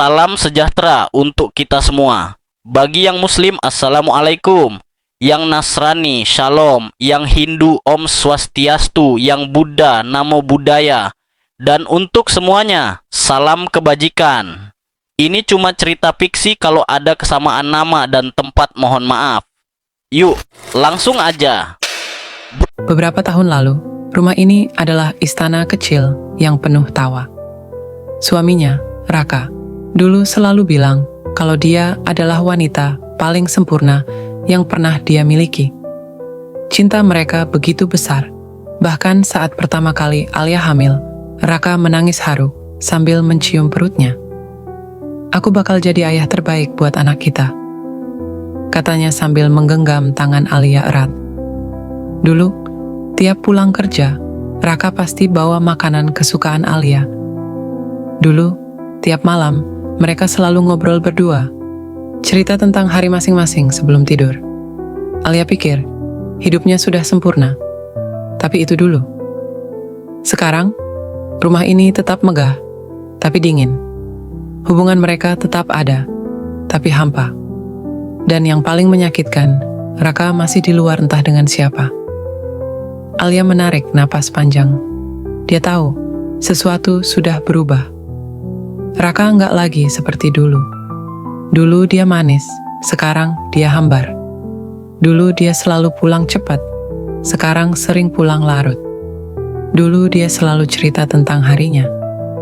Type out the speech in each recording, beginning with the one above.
Salam sejahtera untuk kita semua. Bagi yang Muslim, Assalamualaikum. Yang Nasrani, Shalom. Yang Hindu, Om Swastiastu. Yang Buddha, Namo Buddhaya. Dan untuk semuanya, salam kebajikan. Ini cuma cerita fiksi, kalau ada kesamaan nama dan tempat mohon maaf. Yuk, langsung aja. Beberapa tahun lalu, rumah ini adalah istana kecil yang penuh tawa. Suaminya, Raka, dulu selalu bilang kalau dia adalah wanita paling sempurna yang pernah dia miliki. Cinta mereka begitu besar, bahkan saat pertama kali Alia hamil, Raka menangis haru sambil mencium perutnya. "Aku bakal jadi ayah terbaik buat anak kita," katanya sambil menggenggam tangan Alia erat. Dulu, tiap pulang kerja, Raka pasti bawa makanan kesukaan Alia. Dulu, tiap malam, mereka selalu ngobrol berdua, cerita tentang hari masing-masing sebelum tidur. Alia pikir, hidupnya sudah sempurna. Tapi itu dulu. Sekarang, rumah ini tetap megah, tapi dingin. Hubungan mereka tetap ada, tapi hampa. Dan yang paling menyakitkan, Raka masih di luar entah dengan siapa. Alia menarik napas panjang. Dia tahu, sesuatu sudah berubah. Raka nggak lagi seperti dulu. Dulu dia manis, sekarang dia hambar. Dulu dia selalu pulang cepat, sekarang sering pulang larut. Dulu dia selalu cerita tentang harinya,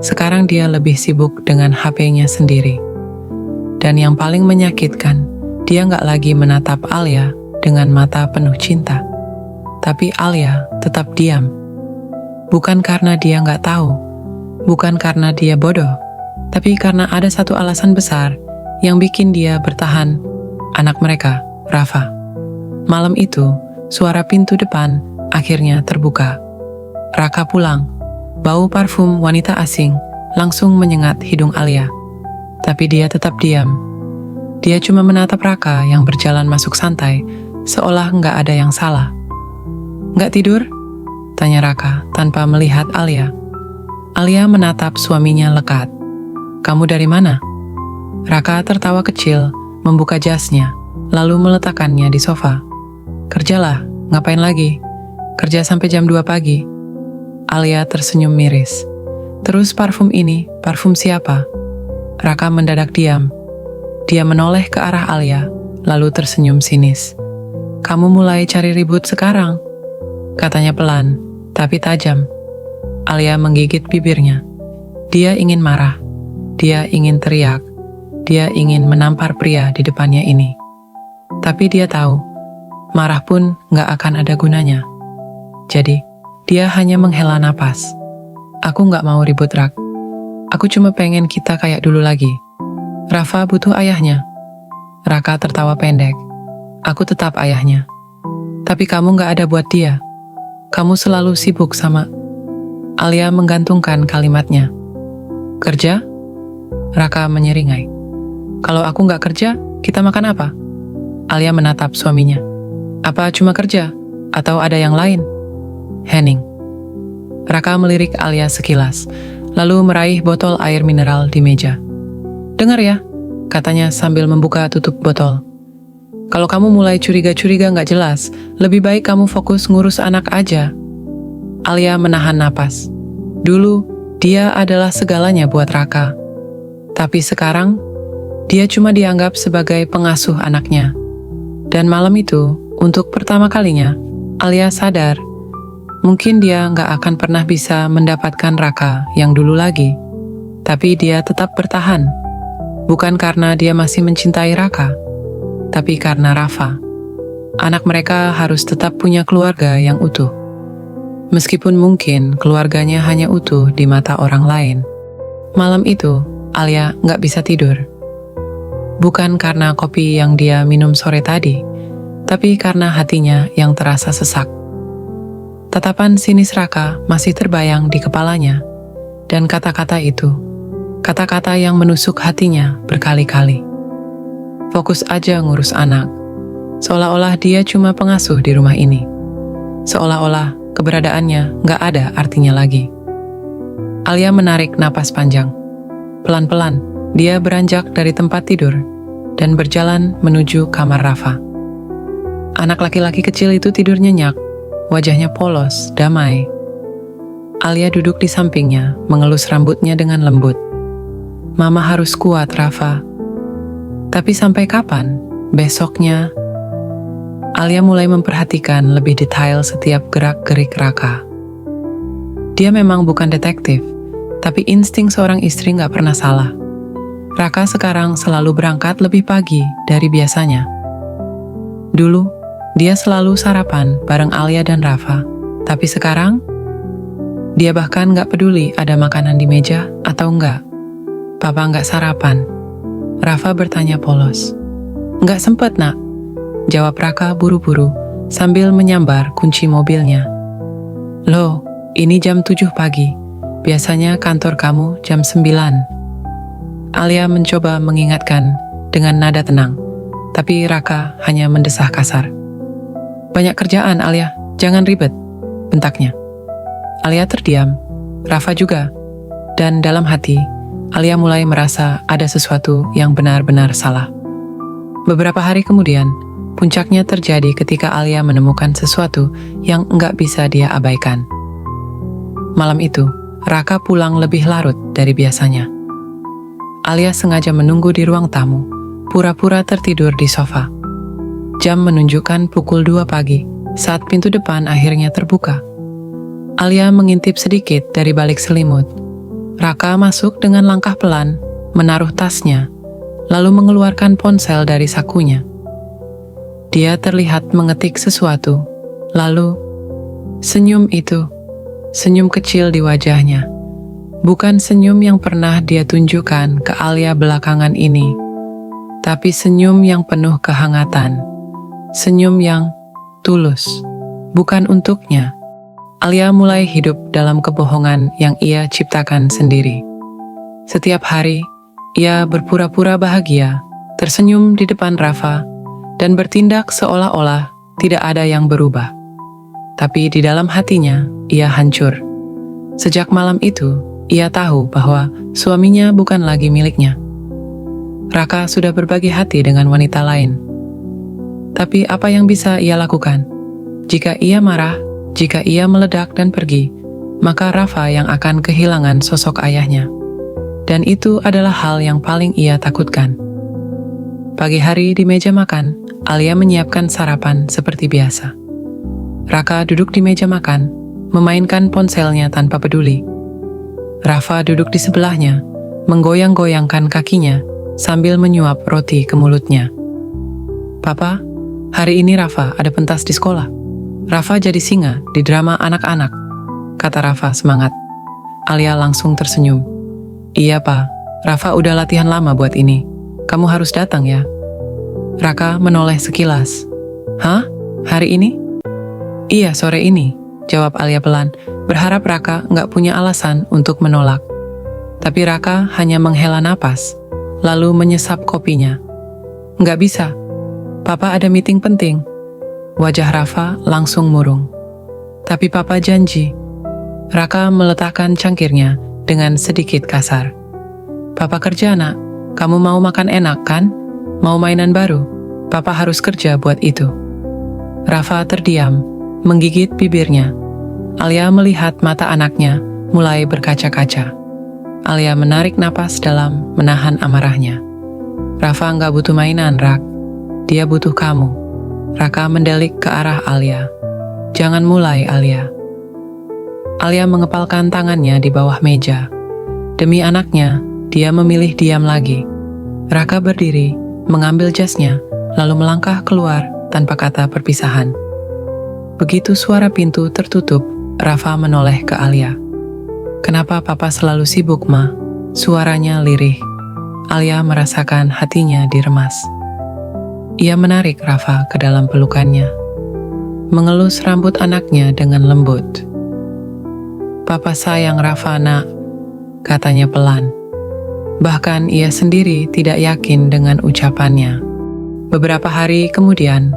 sekarang dia lebih sibuk dengan HP-nya sendiri. Dan yang paling menyakitkan, dia nggak lagi menatap Alia dengan mata penuh cinta. Tapi Alia tetap diam. Bukan karena dia nggak tahu, bukan karena dia bodoh, tapi karena ada satu alasan besar yang bikin dia bertahan, anak mereka, Rafa. Malam itu, suara pintu depan akhirnya terbuka. Raka pulang. Bau parfum wanita asing langsung menyengat hidung Alia. Tapi dia tetap diam. Dia cuma menatap Raka yang berjalan masuk santai, seolah nggak ada yang salah. "Nggak tidur?" tanya Raka tanpa melihat Alia. Alia menatap suaminya lekat. "Kamu dari mana?" Raka tertawa kecil, membuka jasnya, lalu meletakkannya di sofa. "Kerjalah, ngapain lagi? Kerja sampai jam 2 pagi. Alia tersenyum miris. "Terus parfum ini, parfum siapa?" Raka mendadak diam. Dia menoleh ke arah Alia, lalu tersenyum sinis. "Kamu mulai cari ribut sekarang?" katanya pelan, tapi tajam. Alia menggigit bibirnya. Dia ingin marah. Dia ingin teriak. Dia ingin menampar pria di depannya ini. Tapi dia tahu, marah pun nggak akan ada gunanya. Jadi, dia hanya menghela napas. "Aku nggak mau ribut, Rak. Aku cuma pengen kita kayak dulu lagi. Rafa butuh ayahnya." Raka tertawa pendek. "Aku tetap ayahnya. Tapi kamu nggak ada buat dia. Kamu selalu sibuk sama..." Alia menggantungkan kalimatnya. "Kerja?" Raka menyeringai. "Kalau aku nggak kerja, kita makan apa?" Alia menatap suaminya. "Apa cuma kerja? Atau ada yang lain?" "Henning." Raka melirik Alia sekilas, lalu meraih botol air mineral di meja. "Dengar ya," katanya sambil membuka tutup botol. "Kalau kamu mulai curiga-curiga nggak jelas, lebih baik kamu fokus ngurus anak aja." Alia menahan napas. Dulu, dia adalah segalanya buat Raka. Tapi sekarang, dia cuma dianggap sebagai pengasuh anaknya. Dan malam itu, untuk pertama kalinya, Alia sadar, mungkin dia nggak akan pernah bisa mendapatkan Raka yang dulu lagi. Tapi dia tetap bertahan. Bukan karena dia masih mencintai Raka, tapi karena Rafa. Anak mereka harus tetap punya keluarga yang utuh. Meskipun mungkin keluarganya hanya utuh di mata orang lain. Malam itu, Alia nggak bisa tidur. Bukan karena kopi yang dia minum sore tadi, tapi karena hatinya yang terasa sesak. Tatapan sinis Raka masih terbayang di kepalanya, dan kata-kata itu, kata-kata yang menusuk hatinya berkali-kali. Fokus aja ngurus anak, seolah-olah dia cuma pengasuh di rumah ini. Seolah-olah keberadaannya nggak ada artinya lagi. Alia menarik napas panjang. Pelan-pelan, dia beranjak dari tempat tidur dan berjalan menuju kamar Rafa. Anak laki-laki kecil itu tidur nyenyak, wajahnya polos, damai. Alia duduk di sampingnya, mengelus rambutnya dengan lembut. Mama harus kuat, Rafa. Tapi sampai kapan? Besoknya, Alia mulai memperhatikan lebih detail setiap gerak-gerik Raka. Dia memang bukan detektif, tapi insting seorang istri nggak pernah salah. Raka sekarang selalu berangkat lebih pagi dari biasanya. Dulu, dia selalu sarapan bareng Alia dan Rafa, tapi sekarang, dia bahkan nggak peduli ada makanan di meja atau enggak. Papa nggak sarapan? Rafa bertanya polos. Nggak sempet, nak. Jawab Raka buru-buru sambil menyambar kunci mobilnya. Loh, ini jam 7 pagi. Biasanya kantor kamu jam 9. Alia mencoba mengingatkan dengan nada tenang, tapi Raka hanya mendesah kasar. Banyak kerjaan, Alia. Jangan ribet, bentaknya. Alia terdiam, Rafa juga. Dan dalam hati, Alia mulai merasa ada sesuatu yang benar-benar salah. Beberapa hari kemudian, puncaknya terjadi ketika Alia menemukan sesuatu yang enggak bisa dia abaikan. Malam itu, Raka pulang lebih larut dari biasanya. Alia sengaja menunggu di ruang tamu, pura-pura tertidur di sofa. Jam menunjukkan pukul 2 pagi saat pintu depan akhirnya terbuka. Alia mengintip sedikit dari balik selimut. Raka masuk dengan langkah pelan, menaruh tasnya, lalu mengeluarkan ponsel dari sakunya. Dia terlihat mengetik sesuatu, lalu senyum itu, senyum kecil di wajahnya. Bukan senyum yang pernah dia tunjukkan ke Alia belakangan ini, tapi senyum yang penuh kehangatan. Senyum yang tulus, bukan untuknya. Alia mulai hidup dalam kebohongan yang ia ciptakan sendiri. Setiap hari, ia berpura-pura bahagia, tersenyum di depan Rafa, dan bertindak seolah-olah tidak ada yang berubah. Tapi di dalam hatinya, ia hancur. Sejak malam itu, ia tahu bahwa suaminya bukan lagi miliknya. Raka sudah berbagi hati dengan wanita lain. Tapi apa yang bisa ia lakukan? Jika ia marah, jika ia meledak dan pergi, maka Rafa yang akan kehilangan sosok ayahnya. Dan itu adalah hal yang paling ia takutkan. Pagi hari di meja makan, Alia menyiapkan sarapan seperti biasa. Raka duduk di meja makan, memainkan ponselnya tanpa peduli. Rafa duduk di sebelahnya, menggoyang-goyangkan kakinya sambil menyuap roti ke mulutnya. Papa, hari ini Rafa ada pentas di sekolah. Rafa jadi singa di drama anak-anak, kata Rafa semangat. Alia langsung tersenyum. Iya, Pak. Rafa udah latihan lama buat ini. Kamu harus datang ya. Raka menoleh sekilas. Hah? Hari ini? Iya, sore ini, jawab Alia pelan, berharap Raka nggak punya alasan untuk menolak. Tapi Raka hanya menghela napas, lalu menyesap kopinya. Nggak bisa. Papa ada meeting penting. Wajah Rafa langsung murung. Tapi Papa janji. Raka meletakkan cangkirnya dengan sedikit kasar. Papa kerja, nak. Kamu mau makan enak, kan? Mau mainan baru? Papa harus kerja buat itu. Rafa terdiam, menggigit bibirnya. Alia melihat mata anaknya mulai berkaca-kaca. Alia menarik napas dalam menahan amarahnya. Rafa nggak butuh mainan, Rak. Dia butuh kamu. Raka mendelik ke arah Alia. Jangan mulai, Alia. Alia mengepalkan tangannya di bawah meja. Demi anaknya, dia memilih diam lagi. Raka berdiri, mengambil jasnya, lalu melangkah keluar tanpa kata perpisahan. Begitu suara pintu tertutup, Rafa menoleh ke Alia. Kenapa Papa selalu sibuk, Ma? Suaranya lirih. Alia merasakan hatinya diremas. Ia menarik Rafa ke dalam pelukannya, mengelus rambut anaknya dengan lembut. Papa sayang Rafa, nak, katanya pelan. Bahkan ia sendiri tidak yakin dengan ucapannya. Beberapa hari kemudian,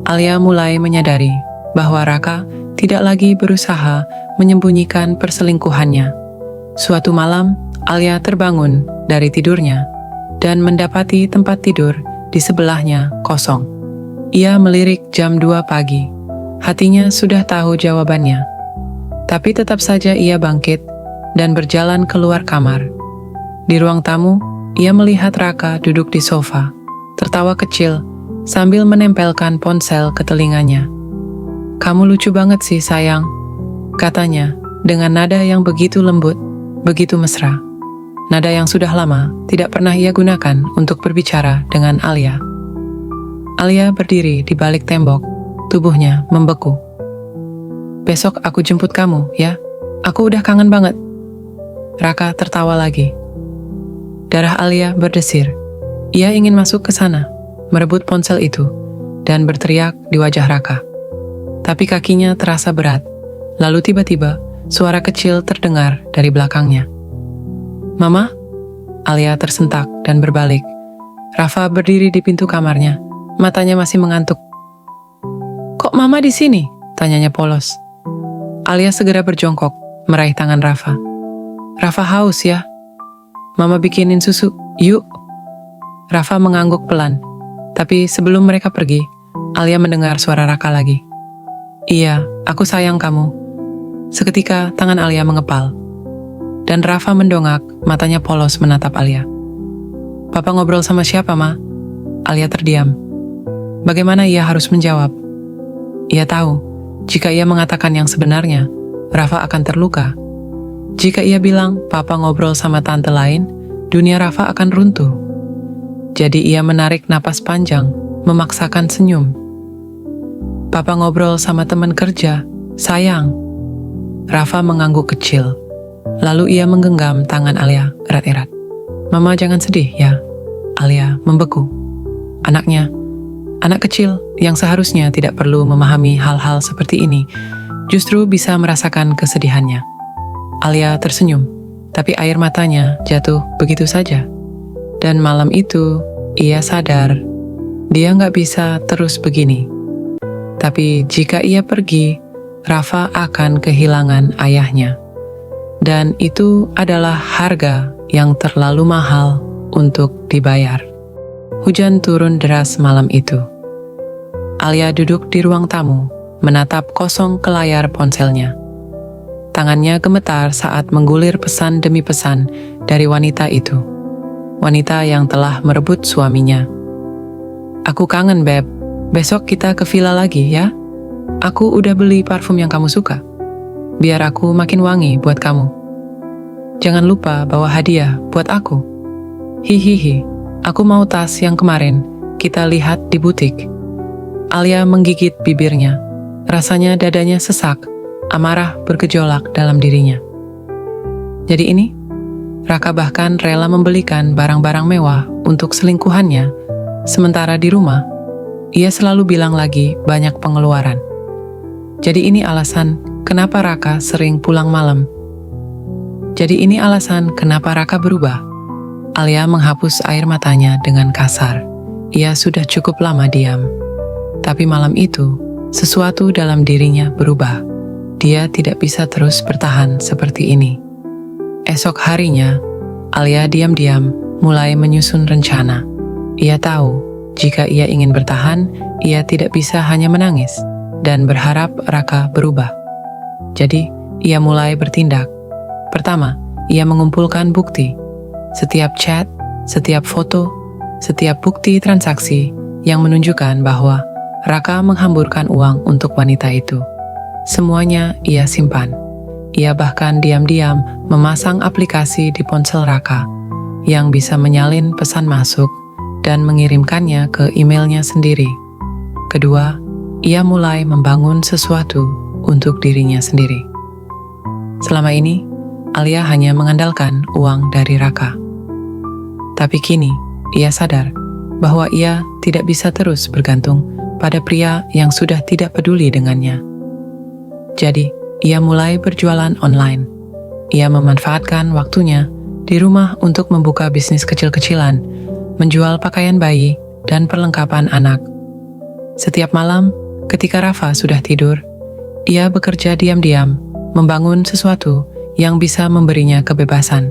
Alia mulai menyadari bahwa Raka tidak lagi berusaha menyembunyikan perselingkuhannya. Suatu malam, Alia terbangun dari tidurnya dan mendapati tempat tidur di sebelahnya kosong. Ia melirik jam 2 pagi. Hatinya sudah tahu jawabannya. Tapi tetap saja ia bangkit dan berjalan keluar kamar. Di ruang tamu, ia melihat Raka duduk di sofa, tertawa kecil sambil menempelkan ponsel ke telinganya. "Kamu lucu banget sih, sayang," katanya dengan nada yang begitu lembut, begitu mesra. Nada yang sudah lama tidak pernah ia gunakan untuk berbicara dengan Alia. Alia berdiri di balik tembok, tubuhnya membeku. "Besok aku jemput kamu, ya? Aku udah kangen banget." Raka tertawa lagi. Darah Alia berdesir. Ia ingin masuk ke sana, merebut ponsel itu, dan berteriak di wajah Raka. Tapi kakinya terasa berat. Lalu tiba-tiba, suara kecil terdengar dari belakangnya. "Mama?" Alia tersentak dan berbalik. Rafa berdiri di pintu kamarnya, matanya masih mengantuk. "Kok Mama di sini?" tanyanya polos. Alia segera berjongkok, meraih tangan Rafa. "Rafa haus ya? Mama bikinin susu, yuk." Rafa mengangguk pelan, tapi sebelum mereka pergi, Alia mendengar suara Raka lagi. "Iya, aku sayang kamu." Seketika tangan Alia mengepal, dan Rafa mendongak, matanya polos menatap Alia. "Papa ngobrol sama siapa, Ma?" Alia terdiam. Bagaimana ia harus menjawab? Ia tahu, jika ia mengatakan yang sebenarnya, Rafa akan terluka. Jika ia bilang papa ngobrol sama tante lain, dunia Rafa akan runtuh. Jadi ia menarik napas panjang, memaksakan senyum. "Papa ngobrol sama teman kerja, sayang." Rafa mengangguk kecil, lalu ia menggenggam tangan Alia erat-erat. "Mama jangan sedih ya." Alia membeku. Anaknya, anak kecil yang seharusnya tidak perlu memahami hal-hal seperti ini, justru bisa merasakan kesedihannya. Alia tersenyum, tapi air matanya jatuh begitu saja. Dan malam itu, ia sadar dia nggak bisa terus begini. Tapi jika ia pergi, Rafa akan kehilangan ayahnya. Dan itu adalah harga yang terlalu mahal untuk dibayar. Hujan turun deras malam itu. Alia duduk di ruang tamu, menatap kosong ke layar ponselnya. Tangannya gemetar saat menggulir pesan demi pesan dari wanita itu. Wanita yang telah merebut suaminya. "Aku kangen, Beb. Besok kita ke villa lagi, ya? Aku udah beli parfum yang kamu suka. Biar aku makin wangi buat kamu. Jangan lupa bawa hadiah buat aku. Hihihi, aku mau tas yang kemarin kita lihat di butik." Alia menggigit bibirnya. Rasanya dadanya sesak, amarah bergejolak dalam dirinya. Jadi ini, Raka bahkan rela membelikan barang-barang mewah untuk selingkuhannya, sementara di rumah, ia selalu bilang lagi banyak pengeluaran. Jadi ini alasan kenapa Raka sering pulang malam. Jadi ini alasan kenapa Raka berubah. Alia menghapus air matanya dengan kasar. Ia sudah cukup lama diam. Tapi malam itu, sesuatu dalam dirinya berubah. Dia tidak bisa terus bertahan seperti ini. Esok harinya, Alia diam-diam mulai menyusun rencana. Ia tahu, jika ia ingin bertahan, ia tidak bisa hanya menangis dan berharap Raka berubah. Jadi, ia mulai bertindak. Pertama, ia mengumpulkan bukti. Setiap chat, setiap foto, setiap bukti transaksi yang menunjukkan bahwa Raka menghamburkan uang untuk wanita itu. Semuanya ia simpan. Ia bahkan diam-diam memasang aplikasi di ponsel Raka yang bisa menyalin pesan masuk dan mengirimkannya ke emailnya sendiri. Kedua, ia mulai membangun sesuatu untuk dirinya sendiri. Selama ini, Alia hanya mengandalkan uang dari Raka. Tapi kini, ia sadar bahwa ia tidak bisa terus bergantung pada pria yang sudah tidak peduli dengannya. Jadi, ia mulai berjualan online. Ia memanfaatkan waktunya di rumah untuk membuka bisnis kecil-kecilan, menjual pakaian bayi dan perlengkapan anak. Setiap malam, ketika Rafa sudah tidur, ia bekerja diam-diam, membangun sesuatu yang bisa memberinya kebebasan.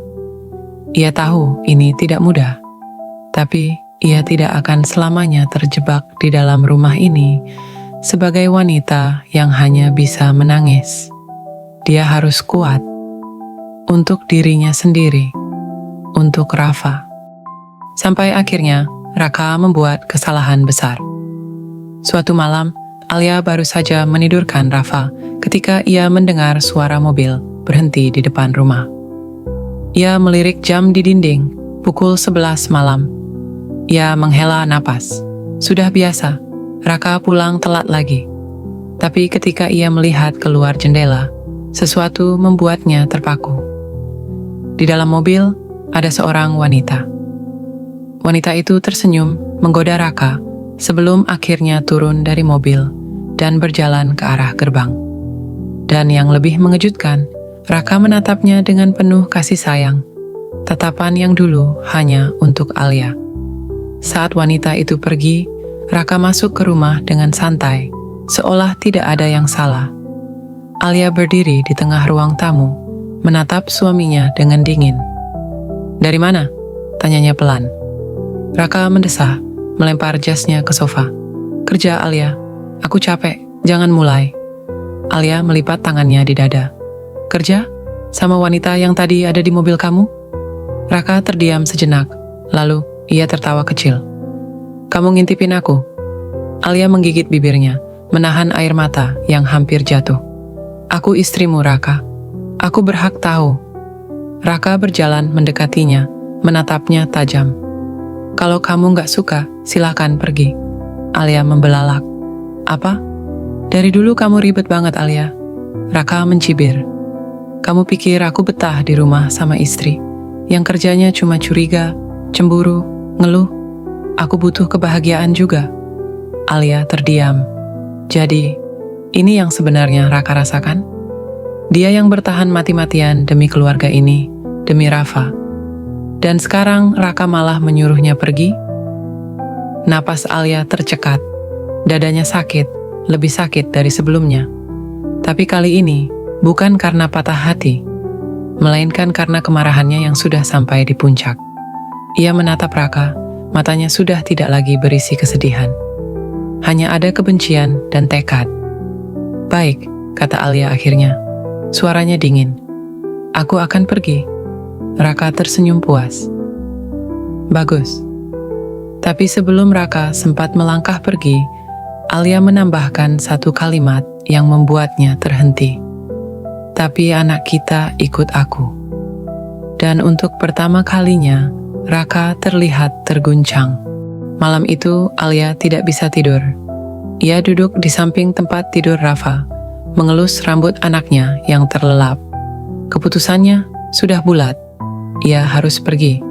Ia tahu ini tidak mudah, tapi ia tidak akan selamanya terjebak di dalam rumah ini sebagai wanita yang hanya bisa menangis. Dia harus kuat untuk dirinya sendiri, untuk Rafa. Sampai akhirnya Raka membuat kesalahan besar. Suatu malam, Alia baru saja menidurkan Rafa ketika ia mendengar suara mobil berhenti di depan rumah. Ia melirik jam di dinding, pukul 11 malam. Ia menghela napas. Sudah biasa, Raka pulang telat lagi. Tapi ketika ia melihat keluar jendela, sesuatu membuatnya terpaku. Di dalam mobil, ada seorang wanita. Wanita itu tersenyum menggoda Raka sebelum akhirnya turun dari mobil dan berjalan ke arah gerbang. Dan yang lebih mengejutkan, Raka menatapnya dengan penuh kasih sayang, tatapan yang dulu hanya untuk Alia. Saat wanita itu pergi, Raka masuk ke rumah dengan santai, seolah tidak ada yang salah. Alia berdiri di tengah ruang tamu, menatap suaminya dengan dingin. "Dari mana?" tanyanya pelan. Raka mendesah, melempar jasnya ke sofa. "Kerja, Alia. Aku capek, jangan mulai." Alia melipat tangannya di dada. "Kerja? Sama wanita yang tadi ada di mobil kamu?" Raka terdiam sejenak, lalu ia tertawa kecil. "Kamu ngintipin aku?" Alia menggigit bibirnya, menahan air mata yang hampir jatuh. "Aku istrimu, Raka. Aku berhak tahu." Raka berjalan mendekatinya, menatapnya tajam. "Kalau kamu gak suka, silakan pergi." Alia membelalak. "Apa? Dari dulu kamu ribet banget, Alia." Raka mencibir. "Kamu pikir aku betah di rumah sama istri yang kerjanya cuma curiga, cemburu, ngeluh? Aku butuh kebahagiaan juga." Alia terdiam. Jadi, ini yang sebenarnya Raka rasakan? Dia yang bertahan mati-matian demi keluarga ini, demi Rafa. Dan sekarang Raka malah menyuruhnya pergi? Napas Alia tercekat. Dadanya sakit, lebih sakit dari sebelumnya. Tapi kali ini bukan karena patah hati, melainkan karena kemarahannya yang sudah sampai di puncak. Ia menatap Raka, matanya sudah tidak lagi berisi kesedihan. Hanya ada kebencian dan tekad. "Baik," kata Alia akhirnya. Suaranya dingin. "Aku akan pergi." Raka tersenyum puas. "Bagus." Tapi sebelum Raka sempat melangkah pergi, Alia menambahkan satu kalimat yang membuatnya terhenti. "Tapi anak kita ikut aku." Dan untuk pertama kalinya, Raka terlihat terguncang. Malam itu, Alia tidak bisa tidur. Ia duduk di samping tempat tidur Rafa, mengelus rambut anaknya yang terlelap. Keputusannya sudah bulat. Ia harus pergi.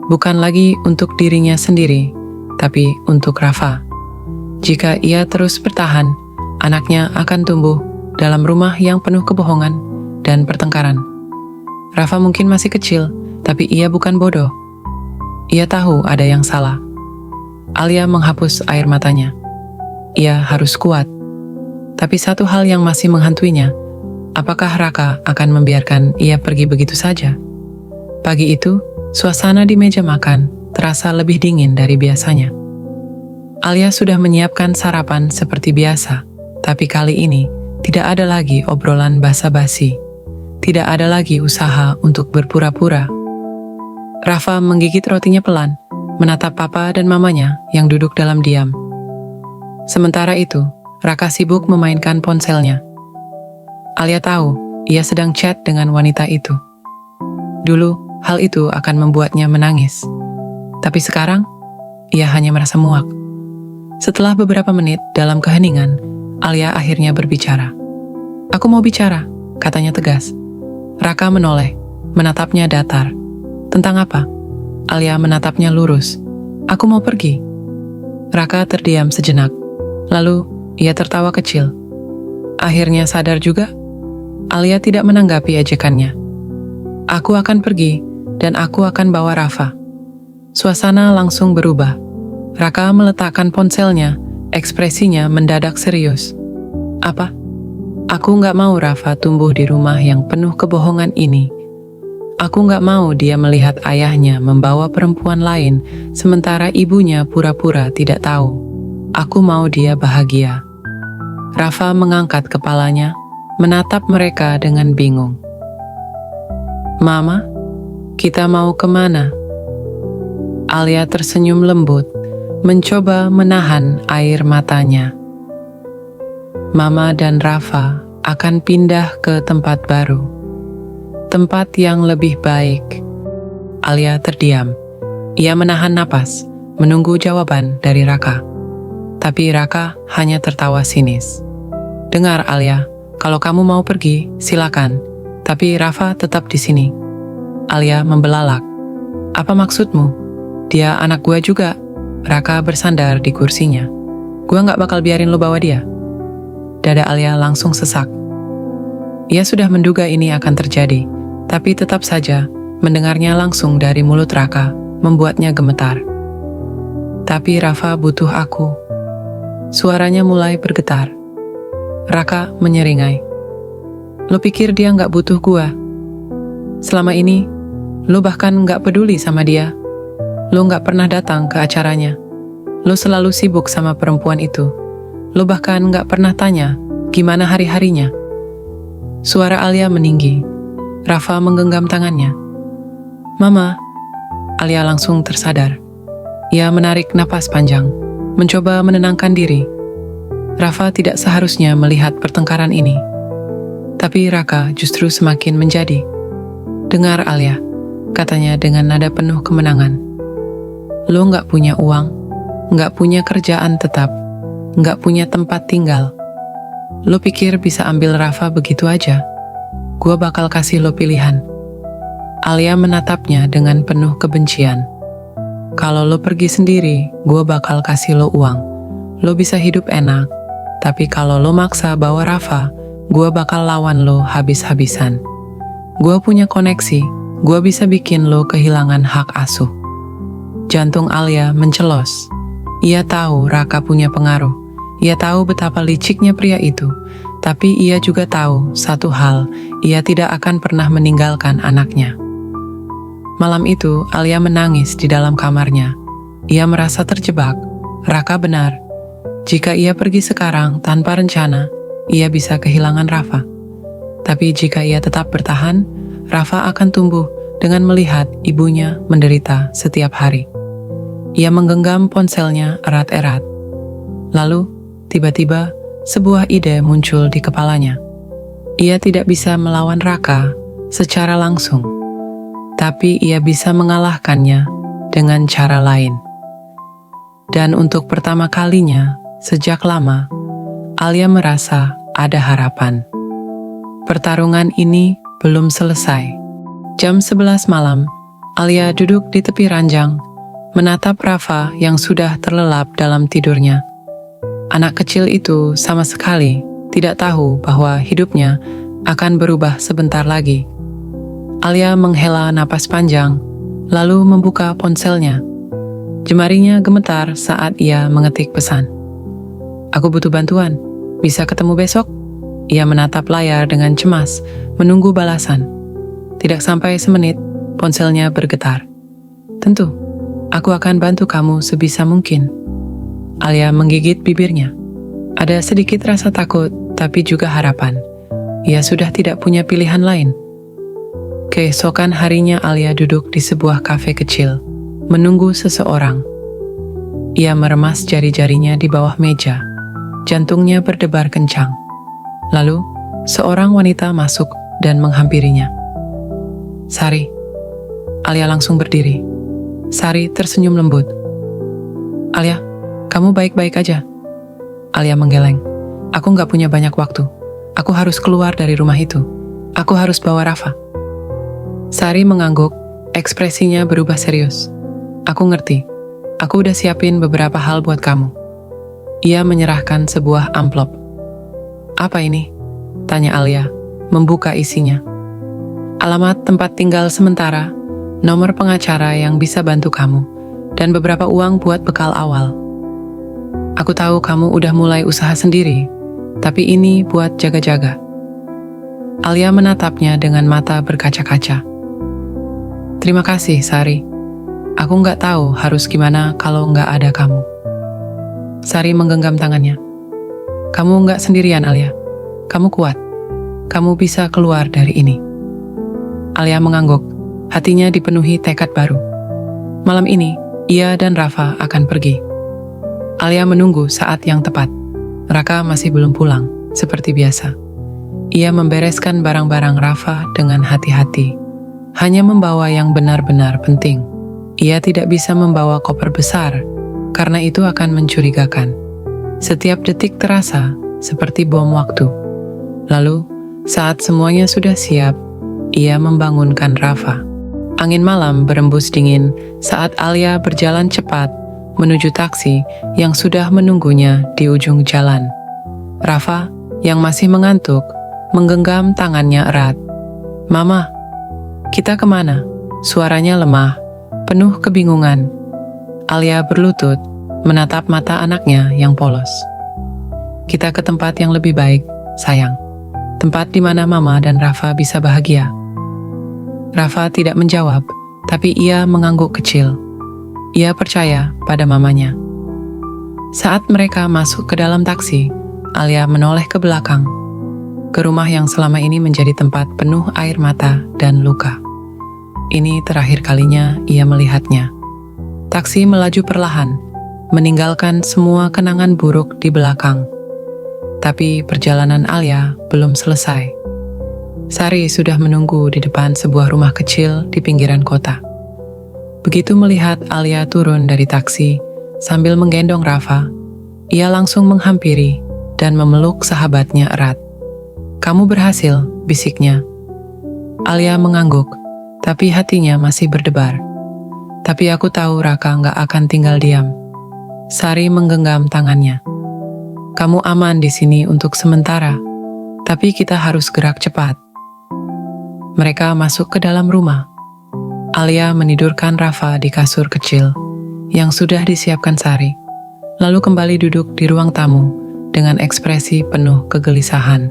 Bukan lagi untuk dirinya sendiri, tapi untuk Rafa. Jika ia terus bertahan, anaknya akan tumbuh dalam rumah yang penuh kebohongan dan pertengkaran. Rafa mungkin masih kecil, tapi ia bukan bodoh. Ia tahu ada yang salah. Alia menghapus air matanya. Ia harus kuat. Tapi satu hal yang masih menghantuinya, apakah Raka akan membiarkan ia pergi begitu saja? Pagi itu, suasana di meja makan terasa lebih dingin dari biasanya. Alia sudah menyiapkan sarapan seperti biasa, tapi kali ini tidak ada lagi obrolan basa-basi. Tidak ada lagi usaha untuk berpura-pura. Rafa menggigit rotinya pelan, menatap papa dan mamanya yang duduk dalam diam. Sementara itu, Raka sibuk memainkan ponselnya. Alia tahu ia sedang chat dengan wanita itu. Dulu, hal itu akan membuatnya menangis. Tapi sekarang, ia hanya merasa muak. Setelah beberapa menit dalam keheningan, Alia akhirnya berbicara. "Aku mau bicara," katanya tegas. Raka menoleh, menatapnya datar. "Tentang apa?" Alia menatapnya lurus. "Aku mau pergi." Raka terdiam sejenak. Lalu, ia tertawa kecil. Akhirnya sadar juga, Alia tidak menanggapi ejekannya. "Aku akan pergi, dan aku akan bawa Rafa." Suasana langsung berubah. Raka meletakkan ponselnya, ekspresinya mendadak serius. "Apa? Aku nggak mau Rafa tumbuh di rumah yang penuh kebohongan ini." Aku nggak mau dia melihat ayahnya membawa perempuan lain, sementara ibunya pura-pura tidak tahu. Aku mau dia bahagia. Rafa mengangkat kepalanya, menatap mereka dengan bingung. Mama, kita mau kemana? Alia tersenyum lembut, mencoba menahan air matanya. Mama dan Rafa akan pindah ke tempat baru. Tempat yang lebih baik. Alia terdiam. Ia menahan napas, menunggu jawaban dari Raka. Tapi Raka hanya tertawa sinis. Dengar Alia, kalau kamu mau pergi, silakan. Tapi Rafa tetap di sini. Alia membelalak. Apa maksudmu? Dia anak gue juga. Raka bersandar di kursinya. Gue gak bakal biarin lo bawa dia. Dada Alia langsung sesak. Ia sudah menduga ini akan terjadi, tapi tetap saja mendengarnya langsung dari mulut Raka membuatnya gemetar. Tapi Rafa butuh aku. Suaranya mulai bergetar. Raka menyeringai. Lo pikir dia gak butuh gua? Selama ini, lo bahkan gak peduli sama dia. Lo gak pernah datang ke acaranya. Lo selalu sibuk sama perempuan itu. Lo bahkan gak pernah tanya gimana hari-harinya. Suara Alia meninggi. Rafa menggenggam tangannya. Mama, Alia langsung tersadar. Ia menarik napas panjang, mencoba menenangkan diri. Rafa tidak seharusnya melihat pertengkaran ini. Tapi Raka justru semakin menjadi. Dengar Alia, katanya dengan nada penuh kemenangan. Lo gak punya uang, gak punya kerjaan tetap, gak punya tempat tinggal. Lo pikir bisa ambil Rafa begitu aja? Gua bakal kasih lo pilihan. Alia menatapnya dengan penuh kebencian. Kalau lo pergi sendiri, gua bakal kasih lo uang. Lo bisa hidup enak. Tapi kalau lo maksa bawa Rafa, gua bakal lawan lo habis-habisan. Gua punya koneksi, gua bisa bikin lo kehilangan hak asuh. Jantung Alia mencelos. Ia tahu Raka punya pengaruh. Ia tahu betapa liciknya pria itu. Tapi ia juga tahu satu hal, ia tidak akan pernah meninggalkan anaknya. Malam itu, Alia menangis di dalam kamarnya. Ia merasa terjebak. Raka benar. Jika ia pergi sekarang tanpa rencana, ia bisa kehilangan Rafa. Tapi jika ia tetap bertahan, Rafa akan tumbuh dengan melihat ibunya menderita setiap hari. Ia menggenggam ponselnya erat-erat. Lalu, tiba-tiba, sebuah ide muncul di kepalanya. Ia tidak bisa melawan Raka secara langsung, tapi ia bisa mengalahkannya dengan cara lain. Dan untuk pertama kalinya sejak lama, Alia merasa ada harapan. Pertarungan ini belum selesai. Jam 11 malam, Alia duduk di tepi ranjang, menatap Rafa yang sudah terlelap dalam tidurnya. Anak kecil itu sama sekali tidak tahu bahwa hidupnya akan berubah sebentar lagi. Alia menghela napas panjang, lalu membuka ponselnya. Jemarinya gemetar saat ia mengetik pesan. Aku butuh bantuan, bisa ketemu besok? Ia menatap layar dengan cemas, menunggu balasan. Tidak sampai semenit, ponselnya bergetar. Tentu, aku akan bantu kamu sebisa mungkin. Alia menggigit bibirnya. Ada sedikit rasa takut, tapi juga harapan. Ia sudah tidak punya pilihan lain. Keesokan harinya Alia duduk di sebuah kafe kecil, menunggu seseorang. Ia meremas jari-jarinya di bawah meja. Jantungnya berdebar kencang. Lalu, seorang wanita masuk dan menghampirinya. Sari. Alia langsung berdiri. Sari tersenyum lembut. Alia, kamu baik-baik aja? Alia menggeleng. Aku gak punya banyak waktu. Aku harus keluar dari rumah itu. Aku harus bawa Rafa. Sari mengangguk, ekspresinya berubah serius. Aku ngerti. Aku udah siapin beberapa hal buat kamu. Ia menyerahkan sebuah amplop. Apa ini? Tanya Alia, membuka isinya. Alamat tempat tinggal sementara, nomor pengacara yang bisa bantu kamu, dan beberapa uang buat bekal awal. Aku tahu kamu udah mulai usaha sendiri, tapi ini buat jaga-jaga. Alia menatapnya dengan mata berkaca-kaca. Terima kasih, Sari. Aku nggak tahu harus gimana kalau nggak ada kamu. Sari menggenggam tangannya. Kamu nggak sendirian, Alia. Kamu kuat. Kamu bisa keluar dari ini. Alia mengangguk. Hatinya dipenuhi tekad baru. Malam ini, ia dan Rafa akan pergi. Alia menunggu saat yang tepat. Raka masih belum pulang, seperti biasa. Ia membereskan barang-barang Rafa dengan hati-hati. Hanya membawa yang benar-benar penting. Ia tidak bisa membawa koper besar, karena itu akan mencurigakan. Setiap detik terasa seperti bom waktu. Lalu, saat semuanya sudah siap, ia membangunkan Rafa. Angin malam berembus dingin saat Alia berjalan cepat menuju taksi yang sudah menunggunya di ujung jalan. Rafa, yang masih mengantuk, menggenggam tangannya erat. Mama, kita kemana? Suaranya lemah, penuh kebingungan. Alia berlutut, menatap mata anaknya yang polos. Kita ke tempat yang lebih baik, sayang. Tempat di mana Mama dan Rafa bisa bahagia. Rafa tidak menjawab, tapi ia mengangguk kecil. Ia percaya pada mamanya. Saat mereka masuk ke dalam taksi, Alia menoleh ke belakang, ke rumah yang selama ini menjadi tempat penuh air mata dan luka. Ini terakhir kalinya ia melihatnya. Taksi melaju perlahan, meninggalkan semua kenangan buruk di belakang. Tapi perjalanan Alia belum selesai. Sari sudah menunggu di depan sebuah rumah kecil di pinggiran kota. Begitu melihat Alia turun dari taksi sambil menggendong Rafa, ia langsung menghampiri dan memeluk sahabatnya erat. Kamu berhasil, bisiknya. Alia mengangguk, tapi hatinya masih berdebar. Tapi aku tahu Raka nggak akan tinggal diam. Sari menggenggam tangannya. Kamu aman di sini untuk sementara, tapi kita harus gerak cepat. Mereka masuk ke dalam rumah. Alia menidurkan Rafa di kasur kecil yang sudah disiapkan Sari, lalu kembali duduk di ruang tamu dengan ekspresi penuh kegelisahan.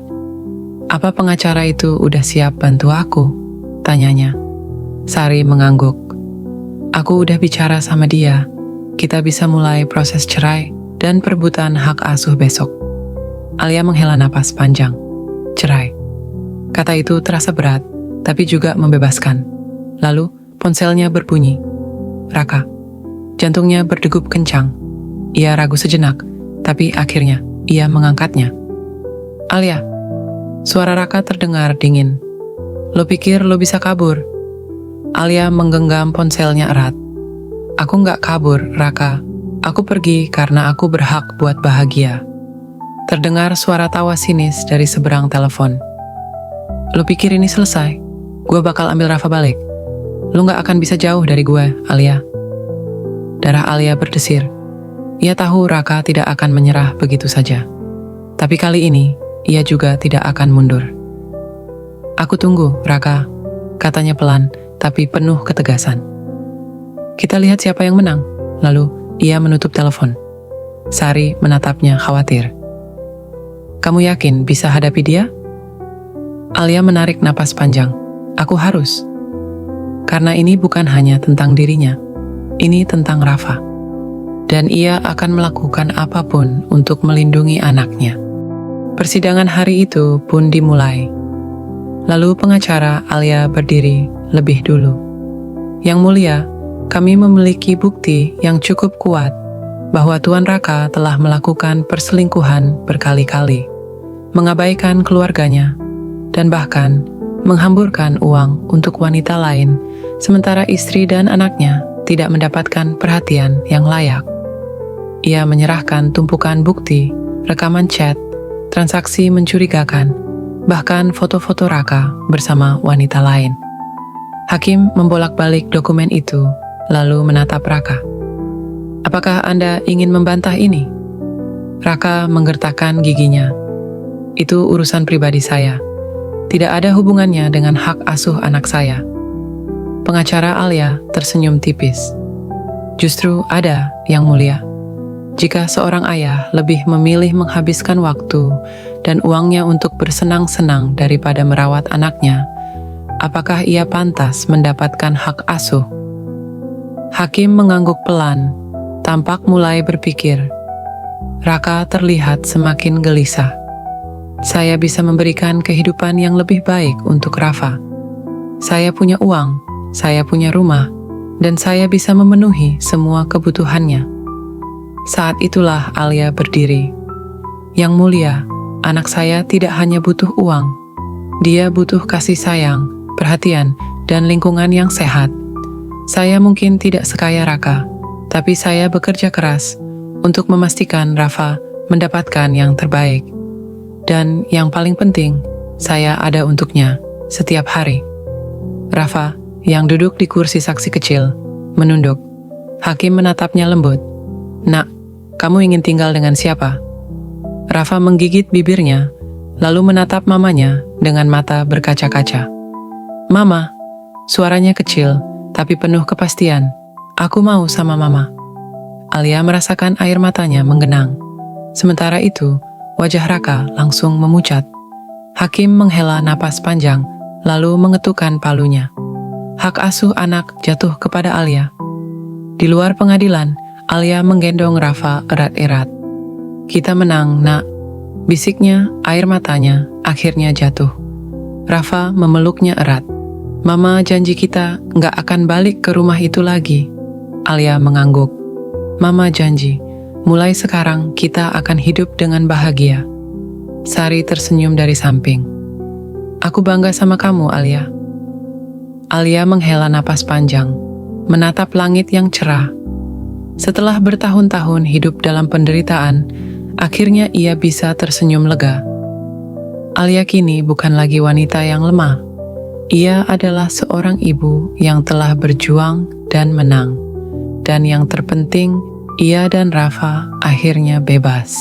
Apa pengacara itu udah siap bantu aku? Tanyanya. Sari mengangguk. Aku udah bicara sama dia. Kita bisa mulai proses cerai dan perebutan hak asuh besok. Alia menghela napas panjang. Cerai. Kata itu terasa berat, tapi juga membebaskan. Lalu, ponselnya berbunyi. Raka. Jantungnya berdegup kencang. Ia ragu sejenak, tapi akhirnya ia mengangkatnya. Alia. Suara Raka terdengar dingin. Lo pikir lo bisa kabur? Alia menggenggam ponselnya erat. Aku nggak kabur, Raka. Aku pergi karena aku berhak buat bahagia. Terdengar suara tawa sinis dari seberang telepon. Lo pikir ini selesai? Gue bakal ambil Rafa balik. Lo nggak akan bisa jauh dari gue, Alia. Darah Alia berdesir. Ia tahu Raka tidak akan menyerah begitu saja. Tapi kali ini, ia juga tidak akan mundur. Aku tunggu, Raka, katanya pelan, tapi penuh ketegasan. Kita lihat siapa yang menang. Lalu, ia menutup telepon. Sari menatapnya khawatir. Kamu yakin bisa hadapi dia? Alia menarik napas panjang. Aku harus. Karena ini bukan hanya tentang dirinya. Ini tentang Rafa. Dan ia akan melakukan apapun untuk melindungi anaknya. Persidangan hari itu pun dimulai. Lalu pengacara Alia berdiri lebih dulu. Yang mulia, kami memiliki bukti yang cukup kuat bahwa Tuan Raka telah melakukan perselingkuhan berkali-kali, mengabaikan keluarganya, dan bahkan menghamburkan uang untuk wanita lain, sementara istri dan anaknya tidak mendapatkan perhatian yang layak. Ia menyerahkan tumpukan bukti, rekaman chat, transaksi mencurigakan, bahkan foto-foto Raka bersama wanita lain. Hakim membolak-balik dokumen itu, lalu menatap Raka. Apakah Anda ingin membantah ini? Raka menggertakkan giginya. Itu urusan pribadi saya. Tidak ada hubungannya dengan hak asuh anak saya. Pengacara Alia tersenyum tipis. Justru ada, Yang Mulia. Jika seorang ayah lebih memilih menghabiskan waktu dan uangnya untuk bersenang-senang daripada merawat anaknya, apakah ia pantas mendapatkan hak asuh? Hakim mengangguk pelan, tampak mulai berpikir. Raka terlihat semakin gelisah. Saya bisa memberikan kehidupan yang lebih baik untuk Rafa. Saya punya uang, saya punya rumah, dan saya bisa memenuhi semua kebutuhannya. Saat itulah Alia berdiri. Yang mulia, anak saya tidak hanya butuh uang. Dia butuh kasih sayang, perhatian, dan lingkungan yang sehat. Saya mungkin tidak sekaya Raka, tapi saya bekerja keras untuk memastikan Rafa mendapatkan yang terbaik. Dan yang paling penting, saya ada untuknya setiap hari. Rafa, yang duduk di kursi saksi kecil, menunduk. Hakim menatapnya lembut. Nak, kamu ingin tinggal dengan siapa? Rafa menggigit bibirnya, lalu menatap mamanya dengan mata berkaca-kaca. Mama, suaranya kecil, tapi penuh kepastian. Aku mau sama mama. Alia merasakan air matanya menggenang. Sementara itu, wajah Raka langsung memucat. Hakim menghela napas panjang, lalu mengetukkan palunya. Hak asuh anak jatuh kepada Alia. Di luar pengadilan, Alia menggendong Rafa erat-erat. Kita menang, nak. Bisiknya, air matanya akhirnya jatuh. Rafa memeluknya erat. Mama janji kita nggak akan balik ke rumah itu lagi. Alia mengangguk. Mama janji, mulai sekarang kita akan hidup dengan bahagia. Sari tersenyum dari samping. Aku bangga sama kamu, Alia. Alia menghela napas panjang, menatap langit yang cerah. Setelah bertahun-tahun hidup dalam penderitaan, akhirnya ia bisa tersenyum lega. Alia kini bukan lagi wanita yang lemah. Ia adalah seorang ibu yang telah berjuang dan menang. Dan yang terpenting, ia dan Rafa akhirnya bebas.